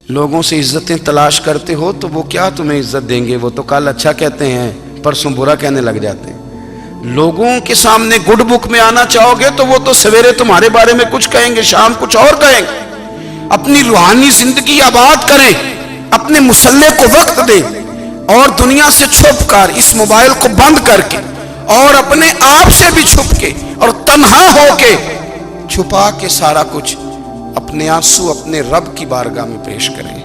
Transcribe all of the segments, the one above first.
لوگوں سے عزتیں تلاش کرتے ہو تو وہ کیا تمہیں عزت دیں گے؟ وہ تو کل اچھا کہتے ہیں، پرسوں برا کہنے لگ جاتے ہیں۔ لوگوں کے سامنے گڈ بک میں آنا چاہو گے تو وہ تو سویرے تمہارے بارے میں کچھ کہیں گے، شام کچھ اور کہیں گے۔ اپنی روحانی زندگی آباد کریں، اپنے مسلح کو وقت دیں، اور دنیا سے چھپ کر، اس موبائل کو بند کر کے، اور اپنے آپ سے بھی چھپ کے اور تنہا ہو کے، چھپا کے سارا کچھ اپنے آنسو اپنے رب کی بارگاہ میں پیش کریں،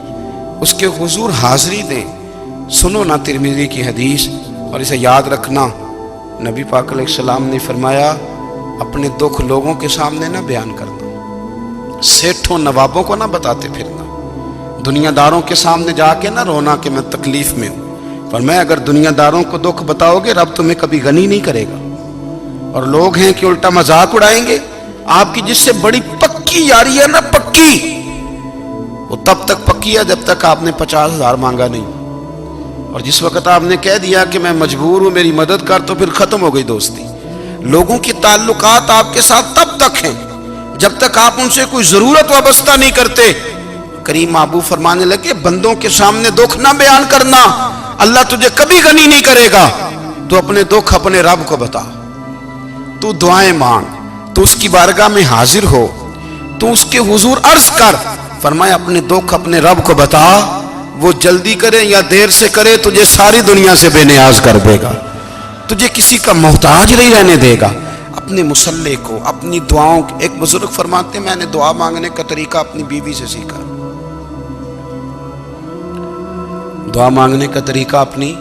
اس کے حضور حاضری دیں۔ سنو نا ترمذی کی حدیث، اور اسے یاد رکھنا، نبی پاک علیہ السلام نے فرمایا اپنے دکھ لوگوں کے سامنے نہ بیان کرنا، سیٹھوں نوابوں کو نہ بتاتے پھرنا، دنیا داروں کے سامنے جا کے نہ رونا کہ میں تکلیف میں ہوں۔ فرمایا اگر دنیا داروں کو دکھ بتاؤ گے رب تمہیں کبھی غنی نہیں کرے گا۔ اور لوگ ہیں کہ الٹا مذاق اڑائیں گے آپ کی، جس سے بڑی پکی یاری ہے نا، پکی، وہ تب تک پکی ہے جب تک آپ نے 50,000 مانگا نہیں، اور جس وقت آپ نے کہہ دیا کہ میں مجبور ہوں میری مدد کر، تو پھر ختم ہو گئی دوستی۔ لوگوں کی تعلقات آپ کے ساتھ تب تک ہیں جب تک آپ ان سے کوئی ضرورت وابستہ نہیں کرتے۔ کریم محبوب فرمانے لگے بندوں کے سامنے دکھ نہ بیان کرنا، اللہ تجھے کبھی غنی نہیں کرے گا۔ تو اپنے دکھ اپنے رب کو بتا، تو دعائیں مانگ، تو اس کی بارگاہ میں حاضر ہو، تو اس کے حضور عرض کر۔ فرمایا اپنے دکھ اپنے رب کو بتا، وہ جلدی کرے یا دیر سے کرے تجھے ساری دنیا سے بے نیاز کر دے گا، تجھے کسی کا محتاج نہیں رہنے دے گا۔ اپنے مسلح کو، اپنی دعاؤں، ایک بزرگ فرماتے ہیں میں نے دعا مانگنے کا طریقہ اپنی بیوی سے سیکھا۔ دعا مانگنے کا طریقہ اپنی،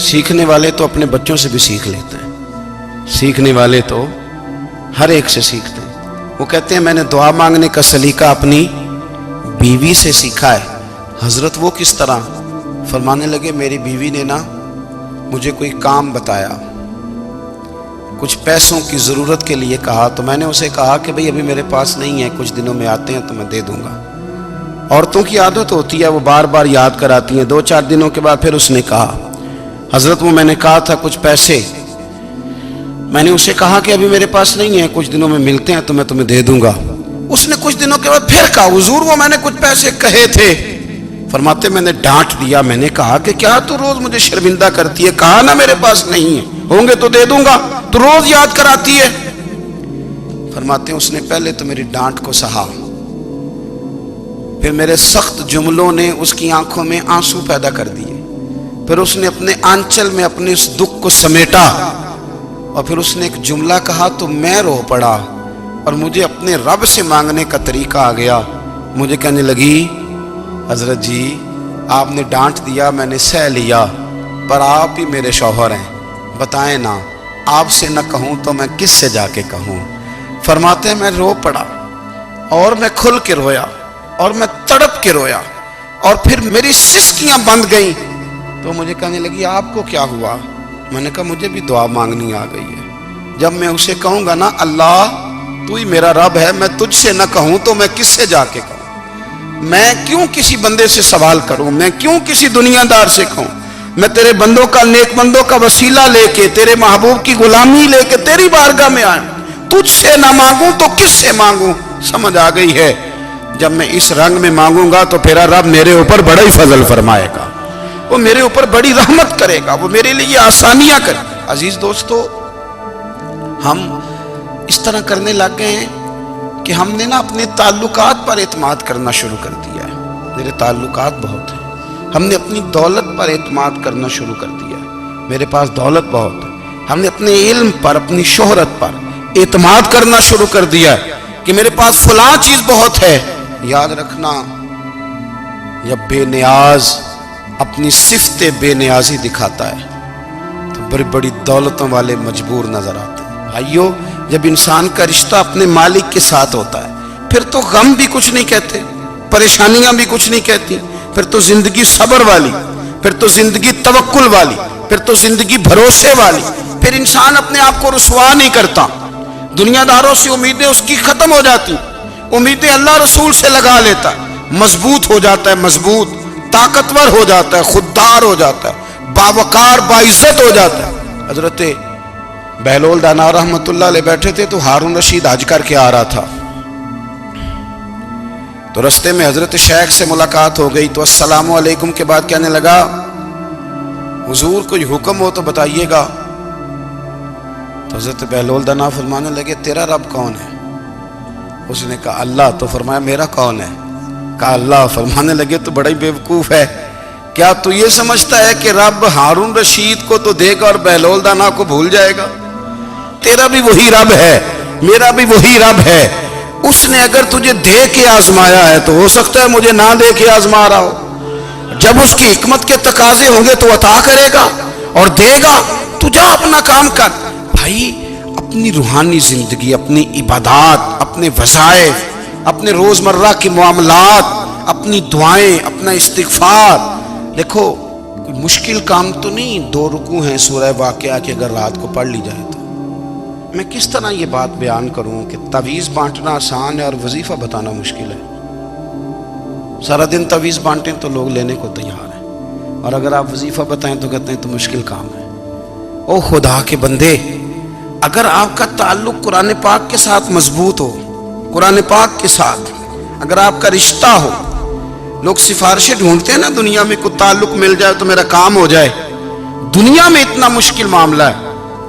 سیکھنے والے تو اپنے بچوں سے بھی سیکھ لیتے ہیں، سیکھنے والے تو ہر ایک سے سیکھتے ہیں۔ وہ کہتے ہیں میں نے دعا مانگنے کا سلیقہ اپنی بیوی سے سیکھا ہے۔ حضرت وہ کس طرح؟ فرمانے لگے میری بیوی نے نا مجھے کوئی کام بتایا، کچھ پیسوں کی ضرورت کے لیے کہا، تو میں نے اسے کہا کہ بھئی ابھی میرے پاس نہیں ہے، کچھ دنوں میں آتے ہیں تو میں دے دوں گا۔ عورتوں کی عادت ہوتی ہے وہ بار بار یاد کراتی ہیں، 2-4 دنوں کے بعد پھر اس نے کہا حضرت وہ میں نے کہا تھا کچھ پیسے، میں نے اسے کہا کہ ابھی میرے پاس نہیں ہے، کچھ دنوں میں ملتے ہیں تو میں تمہیں دے دوں گا۔ اس نے کچھ دنوں کے بعد پھر کہا حضور وہ میں نے کچھ پیسے کہے تھے۔ فرماتے میں نے ڈانٹ دیا، میں نے کہا کہ کیا تو روز مجھے شرمندہ کرتی ہے، کہا نا میرے پاس نہیں ہے، ہوں گے تو دے دوں گا، تو روز یاد کراتی ہے۔ فرماتے ہیں اس نے پہلے تو میری ڈانٹ کو سہا، پھر میرے سخت جملوں نے اس کی آنکھوں میں آنسو پیدا کر دیے، پھر اس نے اپنے آنچل میں اپنے اس دکھ کو سمیٹا، اور پھر اس نے ایک جملہ کہا تو میں رو پڑا، اور مجھے اپنے رب سے مانگنے کا طریقہ آ گیا۔ مجھے کہنے لگی حضرت جی آپ نے ڈانٹ دیا، میں نے سہ لیا، پر آپ ہی میرے شوہر ہیں، بتائیں نا آپ سے نہ کہوں تو میں کس سے جا کے کہوں۔ فرماتے ہیں میں رو پڑا، اور میں کھل کے رویا، اور میں تڑپ کے رویا، اور پھر میری سسکیاں بند گئیں۔ تو مجھے کہنے لگی آپ کو کیا ہوا؟ میں نے کہا مجھے بھی دعا مانگنی آ گئی ہے، جب میں اسے کہوں گا نا اللہ تو ہی میرا رب ہے، میں تجھ سے نہ کہوں تو میں کس سے جا کے کہوں؟ میں کیوں کسی بندے سے سوال کروں؟ میں کیوں کسی دنیا دار سے کہوں؟ میں تیرے بندوں کا، نیک بندوں کا وسیلہ لے کے، تیرے محبوب کی غلامی لے کے تیری بارگاہ میں آئیں، تجھ سے نہ مانگوں تو کس سے مانگوں؟ سمجھ آ گئی ہے؟ جب میں اس رنگ میں مانگوں گا تو پھر رب میرے اوپر بڑا ہی فضل فرمائے گا، وہ میرے اوپر بڑی رحمت کرے گا، وہ میرے لیے آسانیاں کرے گا۔ عزیز دوستو، ہم اس طرح کرنے لگ گئے ہیں کہ ہم نے نا اپنے تعلقات پر اعتماد کرنا شروع کر دیا ہے۔ میرے تعلقات بہت ہیں، ہم نے اپنی دولت پر اعتماد کرنا شروع کر دیا ہے، میرے پاس دولت بہت ہے۔ ہم نے اپنے علم پر، اپنی شہرت پر اعتماد کرنا شروع کر دیا ہے کہ میرے پاس فلاں چیز بہت ہے۔ یاد رکھنا جب بے نیاز اپنی صفت بے نیازی دکھاتا ہے تو بڑی بڑی دولتوں والے مجبور نظر آتے ہیں۔ بھائیو جب انسان کا رشتہ اپنے مالک کے ساتھ ہوتا ہے پھر تو غم بھی کچھ نہیں کہتے، پریشانیاں بھی کچھ نہیں کہتی، پھر تو زندگی صبر والی، پھر تو زندگی توکل والی، پھر تو زندگی بھروسے والی، پھر انسان اپنے آپ کو رسوا نہیں کرتا، دنیا داروں سے امیدیں اس کی ختم ہو جاتی، امیدیں اللہ رسول سے لگا لیتا ہے، مضبوط ہو جاتا ہے، مضبوط، طاقتور ہو جاتا ہے، خوددار ہو جاتا ہے، باوقار باعزت ہو جاتا ہے۔ حضرت بہلول دانا رحمت اللہ علیہ بیٹھے تھے تو ہارون رشید حج کر کے آ رہا تھا، تو رستے میں حضرت شیخ سے ملاقات ہو گئی تو السلام علیکم کے بعد کہنے لگا حضور کوئی حکم ہو تو بتائیے گا. تو حضرت بہلول دنا فرمانے لگے تیرا رب کون ہے؟ اس نے کہا اللہ. تو فرمایا میرا کون ہے؟ کہا اللہ. فرمانے لگے تو بڑا ہی بیوقوف ہے، کیا تو یہ سمجھتا ہے کہ رب ہارون رشید کو تو دے گا اور بہلول دانا کو بھول جائے گا؟ تیرا بھی وہی رب ہے، میرا بھی وہی رب ہے. اس نے اگر تجھے دے کے آزمایا ہے تو ہو سکتا ہے مجھے نہ دے کے آزما رہا ہو. جب اس کی حکمت کے تقاضے ہوں گے تو عطا کرے گا اور دے گا. تو جا اپنا کام کر. بھائی اپنی روحانی زندگی، اپنی عبادات، اپنے وظائف، اپنے روزمرہ کے معاملات، اپنی دعائیں، اپنا استغفار. دیکھو کوئی مشکل کام تو نہیں 2 رکوع ہیں سورہ واقعہ کہ اگر رات کو پڑھ لی جائے تو. میں کس طرح یہ بات بیان کروں کہ تعویذ بانٹنا آسان ہے اور وظیفہ بتانا مشکل ہے. سارا دن تعویذ بانٹیں تو لوگ لینے کو تیار ہیں، اور اگر آپ وظیفہ بتائیں تو کہتے ہیں تو مشکل کام ہے. او خدا کے بندے، اگر آپ کا تعلق قرآن پاک کے ساتھ مضبوط ہو، قرآن پاک کے ساتھ اگر آپ کا رشتہ ہو، لوگ سفارشیں ڈھونڈتے ہیں نا دنیا میں، کوئی تعلق مل جائے تو میرا کام ہو جائے. دنیا میں اتنا مشکل معاملہ ہے،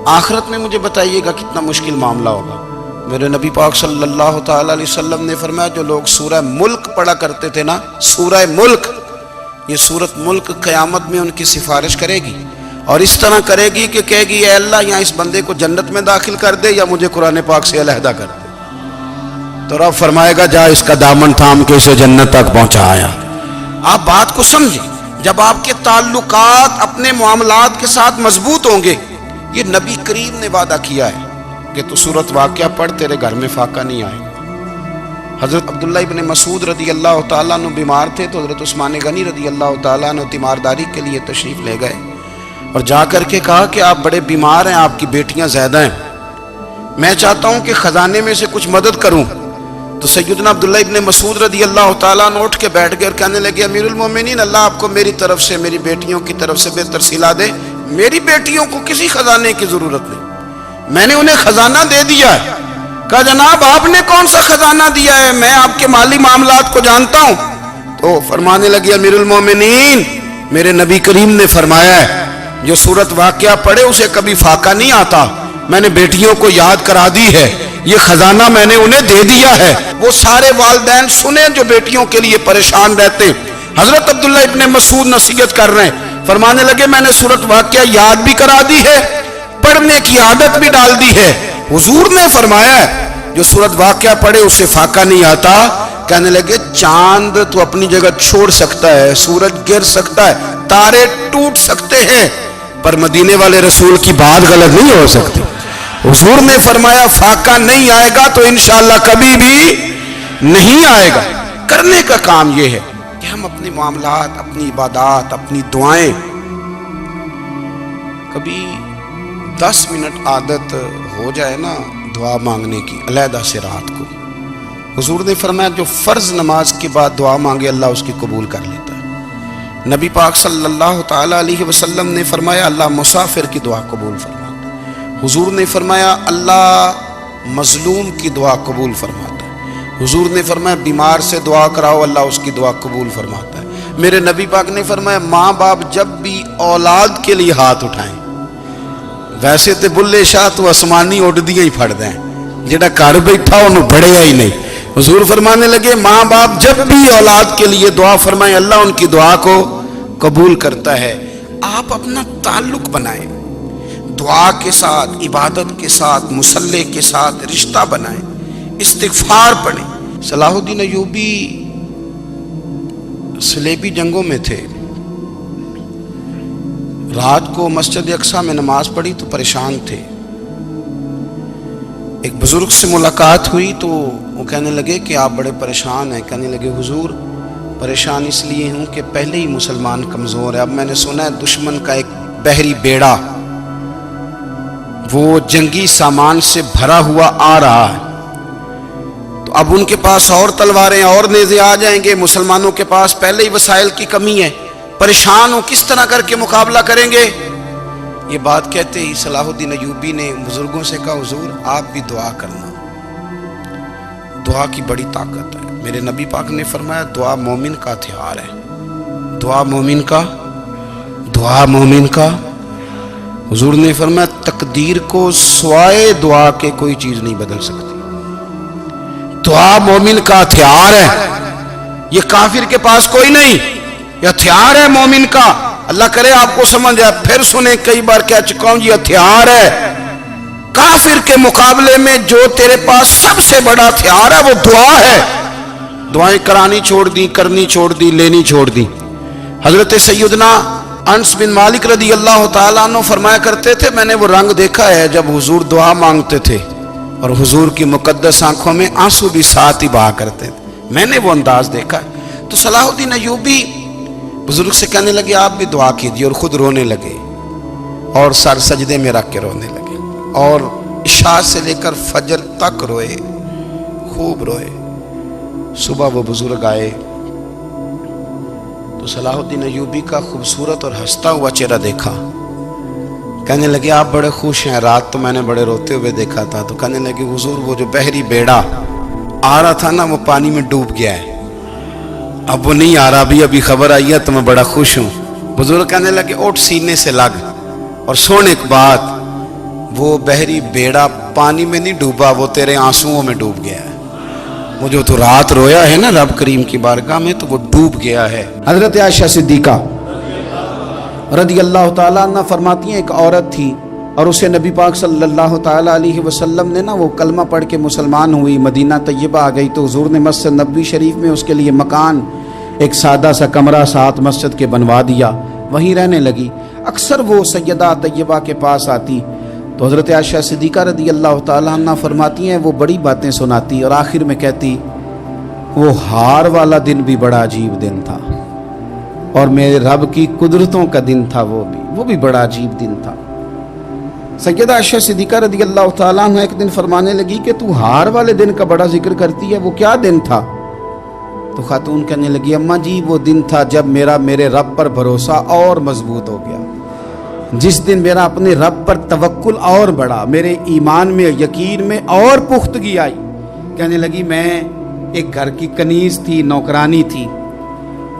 آخرت میں مجھے بتائیے گا کتنا مشکل معاملہ ہوگا. میرے نبی پاک صلی اللہ تعالی علیہ وسلم نے فرمایا جو لوگ سورہ ملک پڑھا کرتے تھے نا، سورہ ملک، یہ سورت ملک قیامت میں ان کی سفارش کرے گی، اور اس طرح کرے گی کہ کہے گی اے اللہ یہاں اس بندے کو جنت میں داخل کر دے یا مجھے قرآن پاک سے علیحدہ کر دے. تو رب فرمائے گا جا اس کا دامن تھام کے اسے جنت تک پہنچایا. آپ بات کو سمجھیں، جب آپ کے تعلقات اپنے معاملات کے ساتھ مضبوط ہوں گے. یہ نبی کریم نے وعدہ کیا ہے کہ تو سورت واقعہ پڑھ تیرے گھر میں فاقہ نہیں آئے. حضرت عبداللہ ابن مسعود رضی اللہ تعالیٰ عنہ بیمار تھے تو حضرت عثمان غنی رضی اللہ تعالیٰ عنہ تیمارداری کے لیے تشریف لے گئے اور جا کر کے کہا کہ آپ بڑے بیمار ہیں، آپ کی بیٹیاں زیادہ ہیں، میں چاہتا ہوں کہ خزانے میں سے کچھ مدد کروں. تو سیدنا عبداللہ ابن مسعود رضی اللہ تعالیٰ عنہ اٹھ کے بیٹھ گئے اور کہنے لگے امیر المومنین، اللہ آپ کو میری طرف سے، میری بیٹیوں کی طرف سے بہتر صلہ دے. میری بیٹیوں کو کسی خزانے کی ضرورت نہیں، میں نے انہیں خزانہ دے دیا ہے. کہا جناب آپ نے کون سا خزانہ دیا ہے، میں آپ کے مالی معاملات کو جانتا ہوں. تو فرمانے لگے امیر المومنین، میرے نبی کریم نے فرمایا ہے جو سورت واقعہ پڑھے اسے کبھی فاقہ نہیں آتا. میں نے بیٹیوں کو یاد کرا دی ہے، یہ خزانہ میں نے انہیں دے دیا ہے. وہ سارے والدین سنیں جو بیٹیوں کے لیے پریشان رہتے ہیں. حضرت عبداللہ ابن مسعود نصیحت کر رہے ہیں، فرمانے لگے میں نے سورت واقعہ یاد بھی کرا دی ہے، پڑھنے کی عادت بھی ڈال دی ہے. حضور نے فرمایا ہے جو سورت واقعہ پڑھے اسے فاقہ نہیں آتا. کہنے لگے چاند تو اپنی جگہ چھوڑ سکتا ہے، سورج گر سکتا ہے، تارے ٹوٹ سکتے ہیں، پر مدینے والے رسول کی بات غلط نہیں ہو سکتی. حضور نے فرمایا فاقہ نہیں آئے گا تو انشاءاللہ کبھی بھی نہیں آئے گا. کرنے کا کام یہ ہے کہ ہم اپنے معاملات، اپنی عبادات، اپنی دعائیں کبھی 10 منٹ عادت ہو جائے نا دعا مانگنے کی علیحدہ سے رات کو. حضور نے فرمایا جو فرض نماز کے بعد دعا مانگے اللہ اس کی قبول کر لیتا ہے. نبی پاک صلی اللہ تعالی علیہ وسلم نے فرمایا اللہ مسافر کی دعا قبول فرماتا ہے. حضور نے فرمایا اللہ مظلوم کی دعا قبول فرماتا ہے. حضور نے فرمایا بیمار سے دعا کراؤ اللہ اس کی دعا قبول فرماتا ہے. میرے نبی پاک نے فرمایا ماں باپ جب بھی اولاد کے لیے ہاتھ اٹھائیں، ویسے تے بلے شاہ تو آسمانی اڈ دیا ہی پھڑ دیں، جڑا گھر بیٹھا انہوں بڑھیا ہی نہیں. حضور فرمانے لگے ماں باپ جب بھی اولاد کے لیے دعا فرمائیں اللہ ان کی دعا کو قبول کرتا ہے. آپ اپنا تعلق بنائیں دعا کے ساتھ، عبادت کے ساتھ، مصلی کے ساتھ رشتہ بنائیں، استغفار پڑھیں. صلاح الدین ایوبی صلیبی جنگوں میں تھے، رات کو مسجد اقصی میں نماز پڑھی تو پریشان تھے. ایک بزرگ سے ملاقات ہوئی تو وہ کہنے لگے کہ آپ بڑے پریشان ہیں. کہنے لگے حضور پریشان اس لیے ہوں کہ پہلے ہی مسلمان کمزور ہے، اب میں نے سنا ہے دشمن کا ایک بحری بیڑا وہ جنگی سامان سے بھرا ہوا آ رہا ہے، تو اب ان کے پاس اور تلواریں اور نیزے آ جائیں گے، مسلمانوں کے پاس پہلے ہی وسائل کی کمی ہے، پریشان ہو کس طرح کر کے مقابلہ کریں گے. یہ بات کہتے ہی صلاح الدین ایوبی نے بزرگوں سے کہا حضور آپ بھی دعا کرنا، دعا کی بڑی طاقت ہے. میرے نبی پاک نے فرمایا دعا مومن کا ہتھیار ہے، دعا مومن کا، دعا مومن کا۔ حضور نے فرمایا تقدیر کو سوائے دعا کے کوئی چیز نہیں بدل سکتی۔ دعا مومن کا ہتھیار ہے، یہ کافر کے پاس کوئی نہیں، یہ ہتھیار ہے مومن کا۔ اللہ کرے آپ کو سمجھ آئے، پھر سنیں، کئی بار کہہ چکا ہوں یہ ہتھیار ہے۔ کافر کے مقابلے میں جو تیرے پاس سب سے بڑا ہتھیار ہے وہ دعا ہے۔ دعائیں کرانی چھوڑ دی، کرنی چھوڑ دی، لینی چھوڑ دی۔ حضرت سیدنا انس بن مالک رضی اللہ تعالیٰ عنہ فرمایا کرتے تھے، میں نے وہ رنگ دیکھا ہے جب حضور دعا مانگتے تھے اور حضور کی مقدس آنکھوں میں آنسو بھی ساتھ ہی بہا کرتے تھے، میں نے وہ انداز دیکھا ہے۔ تو صلاح الدین ایوبی بزرگ سے کہنے لگے آپ بھی دعا کیجیے، اور خود رونے لگے اور سر سجدے میں رکھ کے رونے لگے، اور عشاء سے لے کر فجر تک روئے، خوب روئے۔ صبح وہ بزرگ آئے تو صلاح الدین ایوبی کا خوبصورت اور ہنستا ہوا چہرہ دیکھا، کہنے لگے آپ بڑے خوش ہیں، رات تو میں نے بڑے روتے ہوئے دیکھا تھا۔ تو کہنے لگے حضور وہ جو بحری بیڑا آ رہا تھا نا وہ پانی میں ڈوب گیا ہے، اب وہ نہیں آ رہا، ابھی خبر آئی ہے تو میں بڑا خوش ہوں۔ بزرگ کہنے لگے اٹھ سینے سے لگ اور سن ایک بات، وہ بحری بیڑا پانی میں نہیں ڈوبا، وہ تیرے آنسوؤں میں ڈوب گیا ہے۔ وہ جو تو رات رویا ہے نا رب کریم کی بارگاہ میں تو وہ ڈوب گیا ہے۔ حضرت عائشہ صدیقہ رضی اللہ تعالیٰ عنہ فرماتی ہیں ایک عورت تھی اور اسے نبی پاک صلی اللہ تعالیٰ علیہ وسلم نے نا وہ کلمہ پڑھ کے مسلمان ہوئی، مدینہ طیبہ آ گئی تو حضور نے مسجد نبوی شریف میں اس کے لیے مکان، ایک سادہ سا کمرہ ساتھ مسجد کے بنوا دیا، وہیں رہنے لگی۔ اکثر وہ سیدہ طیبہ کے پاس آتی تو حضرت عائشہ صدیقہ رضی اللہ تعالیٰ عنہ فرماتی ہیں وہ بڑی باتیں سناتی اور آخر میں کہتی وہ ہار والا دن بھی بڑا عجیب دن تھا اور میرے رب کی قدرتوں کا دن تھا، وہ بھی بڑا عجیب دن تھا۔ سیدہ عائشہ صدیقہ رضی اللہ تعالیٰ عنہ ایک دن فرمانے لگی کہ تو ہار والے دن کا بڑا ذکر کرتی ہے، وہ کیا دن تھا؟ تو خاتون کہنے لگی اماں جی وہ دن تھا جب میرے رب پر بھروسہ اور مضبوط ہو گیا، جس دن میرا اپنے رب پر توکل اور بڑھا، میرے ایمان میں یقین میں اور پختگی آئی۔ کہنے لگی میں ایک گھر کی کنیز تھی، نوکرانی تھی،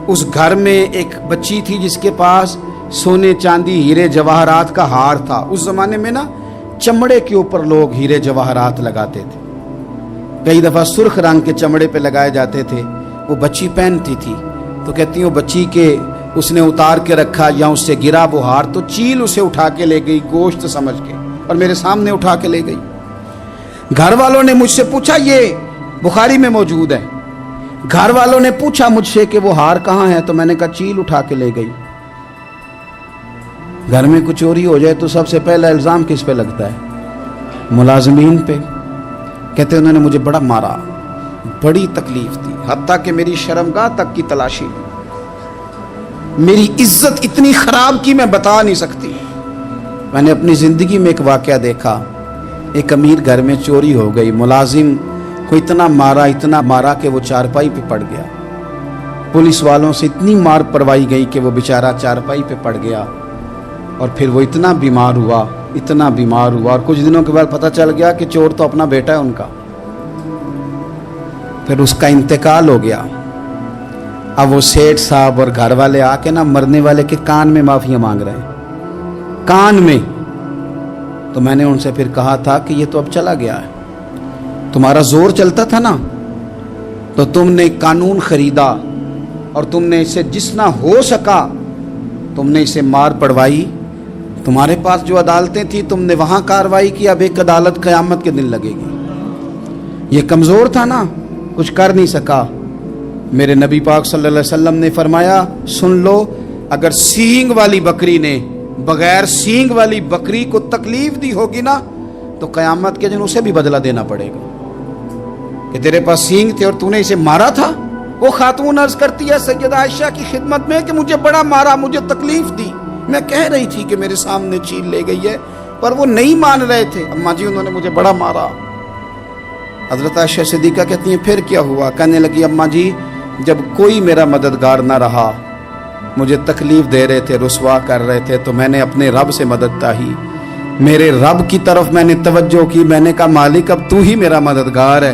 اس گھر میں ایک بچی تھی جس کے پاس سونے چاندی ہیرے جواہرات کا ہار تھا۔ اس زمانے میں نا چمڑے کے اوپر لوگ ہیرے جواہرات لگاتے تھے، کئی دفعہ سرخ رنگ کے چمڑے پہ لگائے جاتے تھے، وہ بچی پہنتی تھی۔ تو کہتی ہوں بچی کے اس نے اتار کے رکھا یا اس سے گرا وہ ہار تو چیل اسے اٹھا کے لے گئی گوشت سمجھ کے اور میرے سامنے اٹھا کے لے گئی۔ گھر والوں نے مجھ سے پوچھا، یہ بخاری میں موجود ہے، گھر والوں نے پوچھا مجھ سے کہ وہ ہار کہاں ہے تو میں نے کہا چیل اٹھا کے لے گئی۔ گھر میں کچھ چوری ہو جائے تو سب سے پہلا الزام کس پہ لگتا ہے؟ ملازمین پہ۔ کہتے انہوں نے مجھے بڑا مارا، بڑی تکلیف تھی، حتیٰ کہ میری شرمگاہ تک کی تلاشی، میری عزت اتنی خراب کی میں بتا نہیں سکتی۔ میں نے اپنی زندگی میں ایک واقعہ دیکھا، ایک امیر گھر میں چوری ہو گئی، ملازم کو اتنا مارا کہ وہ چارپائی پہ پڑ گیا، پولیس والوں سے اتنی مار پروائی گئی کہ وہ بیچارہ چارپائی پہ پڑ گیا، اور پھر وہ اتنا بیمار ہوا اور کچھ دنوں کے بعد پتہ چل گیا کہ چور تو اپنا بیٹا ہے ان کا، پھر اس کا انتقال ہو گیا۔ اب وہ سیٹھ صاحب اور گھر والے آ کے نا مرنے والے کے کان میں معافیاں مانگ رہے ہیں، کان میں۔ تو میں نے ان سے پھر کہا تھا کہ یہ تو اب چلا گیا ہے، تمہارا زور چلتا تھا نا تو تم نے قانون خریدا اور تم نے اسے جتنا ہو سکا تم نے اسے مار پڑوائی، تمہارے پاس جو عدالتیں تھیں تم نے وہاں کارروائی کی، اب ایک عدالت قیامت کے دن لگے گی۔ یہ کمزور تھا نا، کچھ کر نہیں سکا۔ میرے نبی پاک صلی اللہ علیہ وسلم نے فرمایا سن لو، اگر سینگ والی بکری نے بغیر سینگ والی بکری کو تکلیف دی ہوگی نا تو قیامت کے دن اسے بھی بدلہ دینا پڑے گا کہ تیرے پاس سینگ تھے اور تو نے اسے مارا تھا۔ وہ خاتون عرض کرتی ہے سیدہ عائشہ کی خدمت میں کہ مجھے بڑا مارا، مجھے تکلیف دی، میں کہہ رہی تھی کہ میرے سامنے چیل لے گئی ہے پر وہ نہیں مان رہے تھے، اماں جی انہوں نے مجھے بڑا مارا۔ حضرت عائشہ صدیقہ کہتی ہیں پھر کیا ہوا؟ کہنے لگی اماں جی جب کوئی میرا مددگار نہ رہا، مجھے تکلیف دے رہے تھے، رسوا کر رہے تھے، تو میں نے اپنے رب سے مدد چاہی، میرے رب کی طرف میں نے توجہ کی، میں نے کہا مالک اب تو ہی میرا مددگار ہے،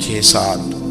6-7,